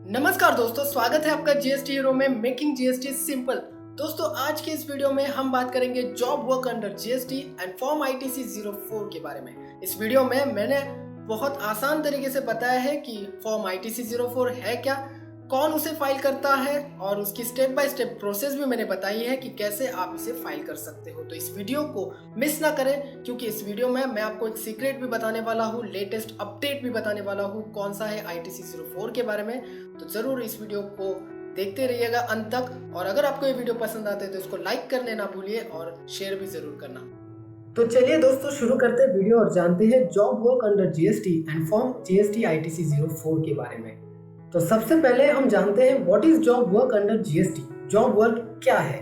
नमस्कार दोस्तों, स्वागत है आपका जीएसटी हीरो में मेकिंग जीएसटी सिंपल। दोस्तों, आज के इस वीडियो में हम बात करेंगे job work under GST and form ITC 04 के बारे में। इस वीडियो में मैंने बहुत आसान तरीके से बताया है कि फॉर्म आईटीसी 04 है क्या, कौन उसे फाइल करता है और उसकी स्टेप बाय स्टेप प्रोसेस भी मैंने बताई है कि कैसे आप इसे फाइल कर सकते हो। तो इस वीडियो को मिस ना करें, क्योंकि इस वीडियो में मैं आपको एक सीक्रेट भी बताने वाला हूँ, लेटेस्ट अपडेट भी बताने वाला हूँ कौन सा है आईटीसी 04 के बारे में। तो जरूर इस वीडियो को देखते रहिएगा अंत तक, और अगर आपको ये वीडियो पसंद आते हैं तो इसको लाइक करने ना भूलिए और शेयर भी जरूर करना। तो चलिए दोस्तों, शुरू करते हैं वीडियो और जानते हैं job work under GST and form GST ITC 04 के बारे में। तो सबसे पहले हम जानते हैं what is job work under GST. Job work क्या है?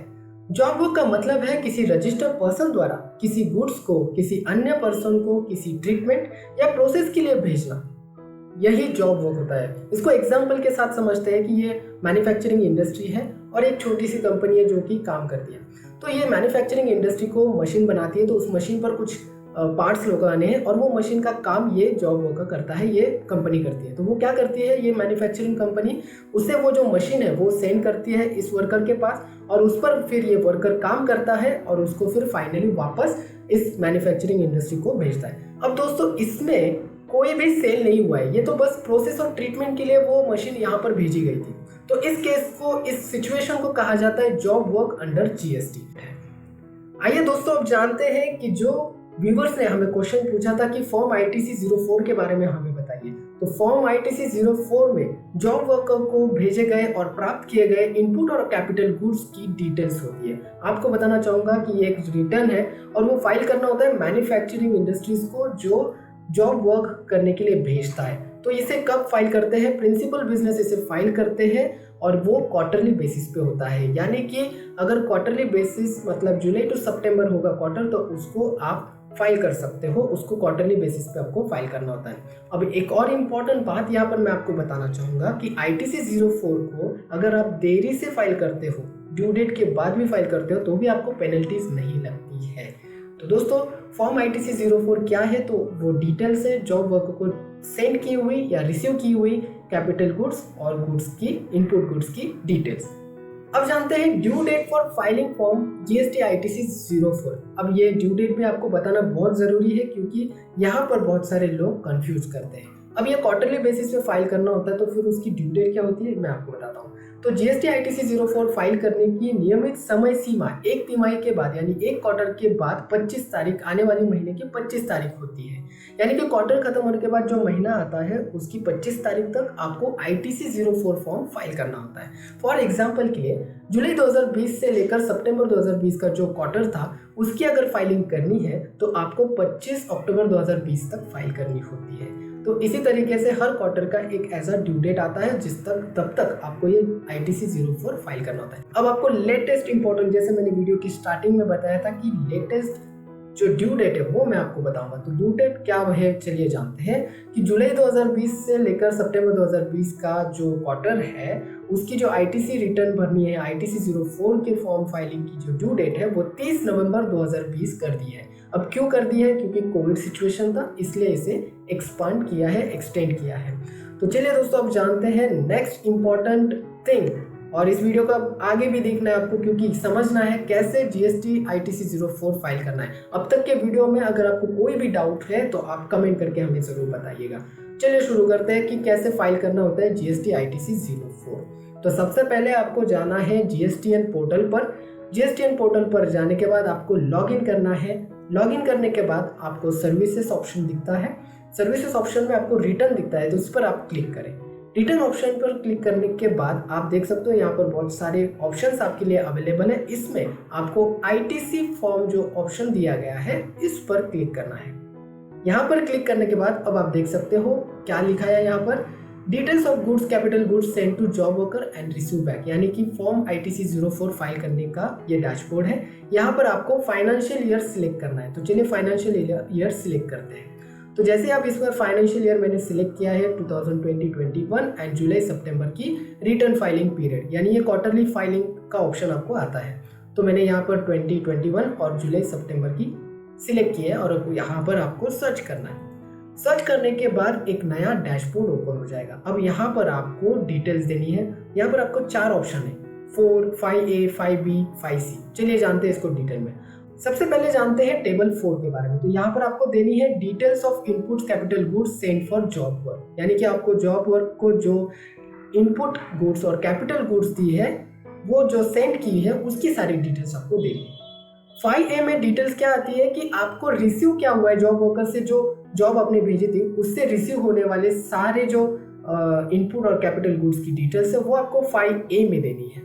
जॉब वर्क का मतलब है किसी रजिस्टर्ड पर्सन द्वारा किसी गुड्स को किसी अन्य पर्सन को किसी ट्रीटमेंट या प्रोसेस के लिए भेजना, यही जॉब वर्क होता है। इसको एग्जांपल के साथ समझते हैं कि ये मैन्युफैक्चरिंग इंडस्ट्री है और एक छोटी सी कंपनी है जो कि काम करती है। तो ये मैन्युफैक्चरिंग इंडस्ट्री को मशीन बनाती है, तो उस मशीन पर कुछ पार्ट्स लगाने हैं और वो मशीन का काम ये जॉब वर्कर करता है, ये कंपनी करती है। तो वो क्या करती है, ये मैन्युफैक्चरिंग कंपनी उससे वो जो मशीन है वो सेंड करती है इस वर्कर के पास, और उस पर फिर ये वर्कर काम करता है और उसको फिर फाइनली वापस इस मैन्युफैक्चरिंग इंडस्ट्री को भेजता है। अब दोस्तों, इसमें कोई भी सेल नहीं हुआ है, ये तो बस प्रोसेस और ट्रीटमेंट के लिए वो मशीन यहाँ पर भेजी गई थी। तो इस केस को, इस सिचुएशन को कहा जाता है जॉब वर्क अंडर जीएसटी। आइए दोस्तों, अब जानते हैं कि जो व्यूअर्स ने हमें क्वेश्चन पूछा था कि फॉर्म आईटीसी 04 के बारे में हमें बताइए। तो फॉर्म आईटीसी 04 में जॉब वर्कर को भेजे गए और प्राप्त किए गए इनपुट और कैपिटल गुड्स की डिटेल्स होती है। आपको बताना चाहूंगा कि ये एक रिटर्न है और वो फाइल करना होता है मैन्युफैक्चरिंग इंडस्ट्रीज को जो जॉब वर्क करने के लिए भेजता है। तो इसे कब फाइल करते हैं? प्रिंसिपल बिजनेस इसे फाइल करते हैं और वो क्वार्टरली बेसिस पे होता है। यानी कि अगर क्वार्टरली बेसिस मतलब जुलाई टू सितंबर होगा क्वार्टर, तो उसको आप फाइल कर सकते हो, उसको क्वार्टरली बेसिस पे आपको फाइल करना होता है। अब एक और इम्पॉर्टेंट बात यहाँ पर मैं आपको बताना चाहूँगा कि आईटीसी 04 को अगर आप देरी से फाइल करते हो, ड्यू डेट के बाद भी फाइल करते हो, तो भी आपको पेनल्टीज नहीं लगती है। तो दोस्तों, फॉर्म आईटीसी 04 क्या है? तो वो डिटेल्स है जॉब वर्कर को सेंड की हुई या रिसीव की हुई कैपिटल गुड्स और गुड्स की इनपुट गुड्स की डिटेल्स। अब जानते हैं due date for filing form GST ITC 04। अब ये ड्यू डेट भी आपको बताना बहुत जरूरी है, क्योंकि यहाँ पर बहुत सारे लोग कंफ्यूज करते हैं। अब ये क्वार्टरली बेसिस पे फाइल करना होता है, तो फिर उसकी ड्यू डेट क्या होती है मैं आपको बताता हूँ। तो जीएसटी आईटीसी 04 फाइल करने की नियमित समय सीमा एक तिमाही के बाद यानी एक क्वार्टर के बाद 25 तारीख, आने वाले महीने की 25 तारीख होती है। यानी कि क्वार्टर खत्म होने के बाद जो महीना आता है उसकी 25 तारीख तक आपको आईटीसी 04 फॉर्म फाइल करना होता है। फॉर एग्जाम्पल के लिए जुलाई 2020 से लेकर सितंबर 2020 का जो क्वार्टर था उसकी अगर फाइलिंग करनी है तो आपको 25 अक्टूबर 2020 तक फाइल करनी होती है। तो इसी तरीके से हर क्वार्टर का एक ऐसा ड्यू डेट आता है जिस तक तब तक आपको ये आईटीसी 04 फाइल करना होता है। अब आपको लेटेस्ट इंपॉर्टेंट, जैसे मैंने वीडियो की स्टार्टिंग में बताया था कि लेटेस्ट जो ड्यू डेट है वो मैं आपको बताऊंगा। तो ड्यू डेट क्या है चलिए जानते हैं कि जुलाई 2020 से लेकर सितंबर 2020 का जो क्वार्टर है उसकी जो आईटीसी रिटर्न भरनी है, आईटीसी 04 के फॉर्म फाइलिंग की जो ड्यू डेट है वो 30 नवंबर 2020 कर दी है। अब क्यों कर दी है? क्योंकि कोविड सिचुएशन था, इसलिए इसे एक्सपांड किया है, एक्सटेंड किया है। तो चलिए दोस्तों, अब जानते हैं नेक्स्ट इंपॉर्टेंट थिंग, और इस वीडियो को आगे भी देखना है आपको, क्योंकि समझना है कैसे जीएसटी आईटीसी 04 फाइल करना है। अब तक के वीडियो में अगर आपको कोई भी डाउट है तो आप कमेंट करके हमें जरूर बताइएगा। चलिए शुरू करते हैं कि कैसे फाइल करना होता है जीएसटी आईटीसी 04। तो सबसे पहले आपको जाना है जीएसटीएन पोर्टल पर। जीएसटीएन पोर्टल पर जाने के बाद आपको लॉगिन करना है। लॉगिन करने के बाद आपको सर्विसेज ऑप्शन दिखता है। सर्विसेज ऑप्शन में आपको रिटर्न दिखता है, तो उस पर आप क्लिक करें। रिटर्न ऑप्शन पर क्लिक करने के बाद आप देख सकते हो यहाँ पर बहुत सारे ऑप्शंस आपके लिए अवेलेबल है। इसमें आपको आईटीसी फॉर्म जो ऑप्शन दिया गया है इस पर क्लिक करना है। यहाँ पर क्लिक करने के बाद अब आप देख सकते हो क्या लिखा है यहाँ पर, details of goods capital goods send to job worker and receive back, यानी कि फॉर्म आईटीसी 04 फाइल करने का ये डैशबोर्ड है। यहाँ पर आपको फाइनेंशियल ईयर सिलेक्ट करना है। तो चलिए फाइनेंशियल ईयर सिलेक्ट करते हैं। तो जैसे आप इस पर फाइनेंशियल ईयर मैंने सिलेक्ट किया है 2020-21 एंड जुलाई सितंबर की रिटर्न फाइलिंग पीरियड, यानी ये क्वार्टरली फाइलिंग का ऑप्शन आपको आता है। तो मैंने यहाँ पर 2021 और जुलाई सितंबर की सिलेक्ट की है और यहाँ पर आपको सर्च करना है। सर्च करने के बाद एक नया डैशबोर्ड ओपन हो जाएगा। अब यहाँ पर आपको डिटेल्स देनी है। यहाँ पर आपको 4 ऑप्शन है, 4, 5A, 5B, 5C। चलिए जानते हैं इसको डिटेल में। सबसे पहले जानते हैं टेबल 4 के बारे में। तो यहाँ पर आपको देनी है details of inputs capital goods Saint for job work, यानी कि आपको जॉब वर्क को जो इनपुट गुड्स और कैपिटल गुड्स दी है वो जो सेंड की है उसकी सारी डिटेल्स आपको देनी है। 5A में डिटेल्स क्या आती है कि आपको रिसीव क्या हुआ है जॉब वर्कर से, जो जॉब आपने भेजी थी उससे रिसीव होने वाले सारे जो इनपुट और कैपिटल गुड्स की डिटेल्स है वो आपको 5A में देनी है।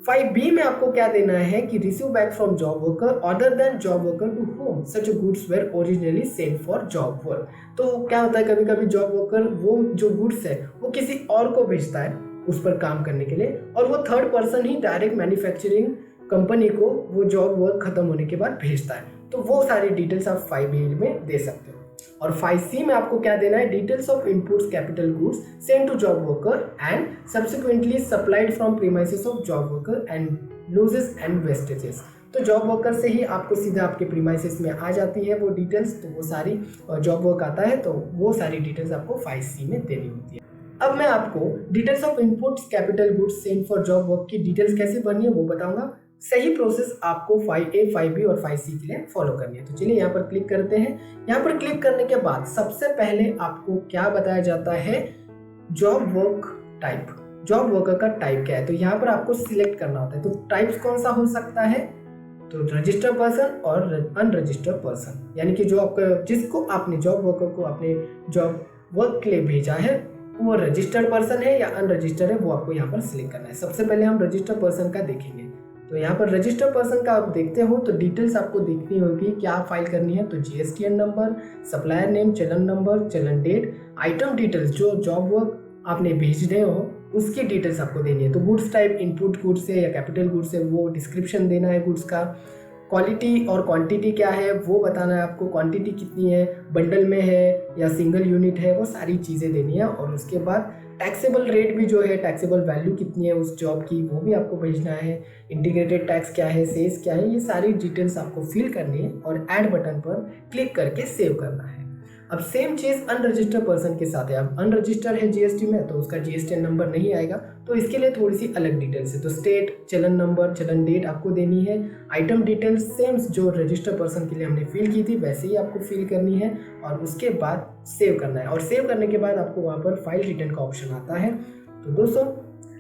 5B में आपको क्या देना है कि receive back from job worker other than job worker to home such goods were originally sent for job work. तो क्या होता है, कभी कभी जॉब वर्कर वो जो गुड्स है वो किसी और को भेजता है उस पर काम करने के लिए, और वो थर्ड पर्सन ही डायरेक्ट मैन्युफैक्चरिंग कंपनी को वो जॉब वर्क खत्म होने के बाद भेजता है। तो वो सारी डिटेल्स आप 5B में दे सकते हो। और 5C में आपको क्या देना है, details of inputs capital goods sent to job worker and subsequently supplied from premises of job worker and losses and wastages. तो जॉब वर्कर से ही आपको सीधा आपके प्रीमाइसेस में आ जाती है वो डिटेल्स, तो वो सारी जॉब वर्क आता है तो वो सारी डिटेल्स आपको 5C में देनी होती है। अब मैं आपको details of inputs capital goods Saint for job work की डिटेल्स कैसे भरनी है वो बताऊंगा। सही प्रोसेस आपको 5A, 5B और 5C के लिए फॉलो करनी है। तो चलिए यहाँ पर क्लिक करते हैं। यहाँ पर क्लिक करने के बाद सबसे पहले आपको क्या बताया जाता है, job work type, job worker का टाइप क्या है। तो यहाँ पर आपको सिलेक्ट करना होता है। तो टाइप्स कौन सा हो सकता है, तो रजिस्टर्ड पर्सन और अनरजिस्टर्ड पर्सन, यानी कि जो आपका जिसको आपने जॉब वर्कर को आपने जॉब वर्क के लिए भेजा है वो रजिस्टर्ड पर्सन है या अनरजिस्टर्ड है, वो आपको यहाँ पर सिलेक्ट करना है। सबसे पहले हम रजिस्टर्ड पर्सन का देखेंगे। तो यहाँ पर रजिस्टर्ड पर्सन का आप देखते हो तो डिटेल्स आपको देखनी होगी, क्या फाइल करनी है। तो GSTN नंबर, सप्लायर नेम, चलन नंबर, चलन डेट, आइटम डिटेल्स जो जॉब वर्क आपने भेजने हो उसकी डिटेल्स आपको देनी है। तो गुड्स टाइप इनपुट गुड्स है या कैपिटल गुड्स है वो डिस्क्रिप्शन देना है गुड्स का। क्वालिटी और क्वांटिटी क्या है वो बताना है आपको, क्वांटिटी कितनी है, बंडल में है या सिंगल यूनिट है, वो सारी चीज़ें देनी है। और उसके बाद टैक्सेबल रेट भी जो है, टैक्सेबल वैल्यू कितनी है उस जॉब की वो भी आपको भेजना है। इंटीग्रेटेड टैक्स क्या है, सेस क्या है, ये सारी डिटेल्स आपको फिल करनी है और ऐड बटन पर क्लिक करके सेव करना है। अब सेम चीज़ अनरजिस्टर्ड पर्सन के साथ है। अब अनरजिस्टर्ड है GST में तो उसका GSTN नंबर नहीं आएगा, तो इसके लिए थोड़ी सी अलग डिटेल्स है। तो स्टेट, चलन नंबर, चलन डेट आपको देनी है। आइटम डिटेल्स सेम जो रजिस्टर्ड पर्सन के लिए हमने फिल की थी वैसे ही आपको फिल करनी है और उसके बाद सेव करना है। और सेव करने के बाद आपको वहाँ पर फाइल रिटर्न का ऑप्शन आता है। तो दोस्तों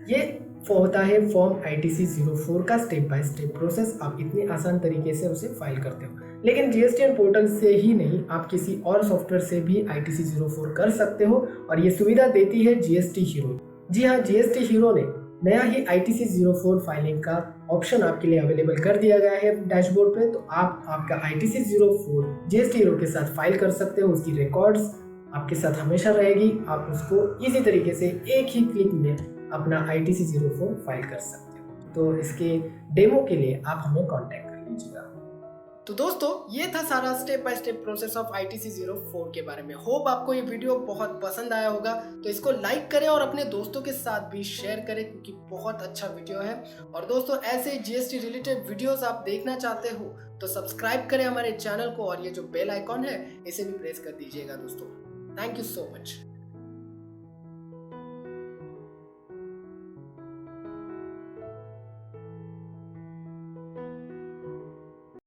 ये होता है फॉर्म ITC 04 का स्टेप बाय स्टेप प्रोसेस। आप इतनी आसान तरीके से उसे फाइल करते हो। लेकिन GSTN पोर्टल से ही नहीं, आप किसी और सॉफ्टवेयर से भी ITC 04 कर सकते हो और ये सुविधा देती है GST हीरो। जी हाँ, GST हीरो ने नया ही ITC 04 फाइलिंग का ऑप्शन आपके लिए अवेलेबल कर दिया गया है डैशबोर्ड पे। तो आप आपका ITC 04 GST हीरो के साथ फाइल कर सकते हो। उसकी रिकॉर्ड्स आपके साथ हमेशा रहेगी। आप उसको इजी तरीके से एक ही क्लिक में अपना ITC 04 फाइल कर सकते हो। तो इसके डेमो के लिए आप हमें कांटेक्ट कर लीजिएगा। तो दोस्तों ये था सारा step by step process of ITC 04 के बारे में। होप आपको ये वीडियो बहुत पसंद आया होगा। तो इसको लाइक करें और अपने दोस्तों के साथ भी शेयर करें क्योंकि बहुत अच्छा वीडियो है। और दोस्तों ऐसे GST रिलेटेड वीडियोस आप देखना चाहते हो तो सब्सक्राइब करें हमारे चैनल को और ये जो बेल आइकॉन है इसे भी प्रेस कर दीजिएगा दोस्तों। Thank you so much.